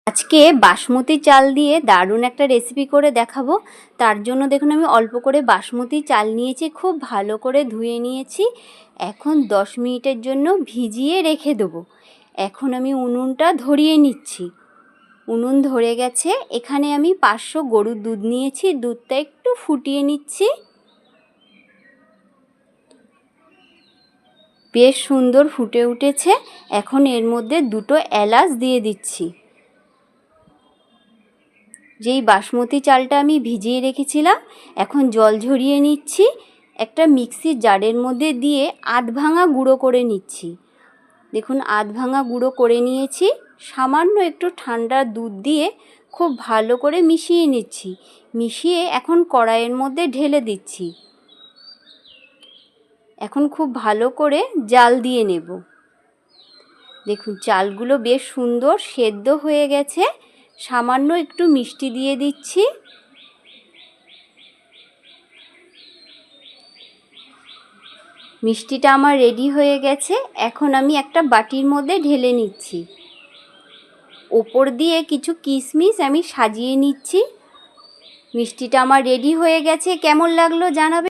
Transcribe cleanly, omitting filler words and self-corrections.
আজকে বাসমতি চাল দিয়ে দারুণ একটা রেসিপি করে দেখাবো। তার জন্য দেখুন আমি অল্প করে বাসমতি চাল নিয়েছি, খুব ভালো করে ধুয়ে নিয়েছি। এখন 10 মিনিটের জন্য ভিজিয়ে রেখে দেবো। এখন আমি উনুনটা ধরিয়ে নিচ্ছি। উনুন ধরে গেছে। এখানে আমি 500 গরুর দুধ নিয়েছি, দুধটা একটু ফুটিয়ে নিচ্ছি। বেশ সুন্দর ফুটে উঠেছে। এখন এর মধ্যে 2টো এলাচ দিয়ে দিচ্ছি। যেই বাসমতি চালটা আমি ভিজিয়ে রেখেছিলাম, এখন জল ঝরিয়ে নিচ্ছি। একটা মিক্সির জারের মধ্যে দিয়ে আধ ভাঙা গুঁড়ো করে নিচ্ছি। দেখুন আধ ভাঙা গুঁড়ো করে নিয়েছি। সামান্য একটু ঠান্ডা দুধ দিয়ে খুব ভালো করে মিশিয়ে নিচ্ছি। মিশিয়ে এখন কড়াইয়ের মধ্যে ঢেলে দিচ্ছি। এখন খুব ভালো করে জাল দিয়ে নেব। দেখুন চালগুলো বেশ সুন্দর সেদ্ধ হয়ে গেছে। সামান্য একটু মিষ্টি দিয়ে দিচ্ছি। মিষ্টিটা আমার রেডি হয়ে গেছে। এখন আমি একটা বাটির মধ্যে ঢেলে নিচ্ছি। ওপর দিয়ে কিছু কিশমিশ আমি সাজিয়ে নিচ্ছি। মিষ্টিটা আমার রেডি হয়ে গেছে। কেমন লাগলো জানাবেন।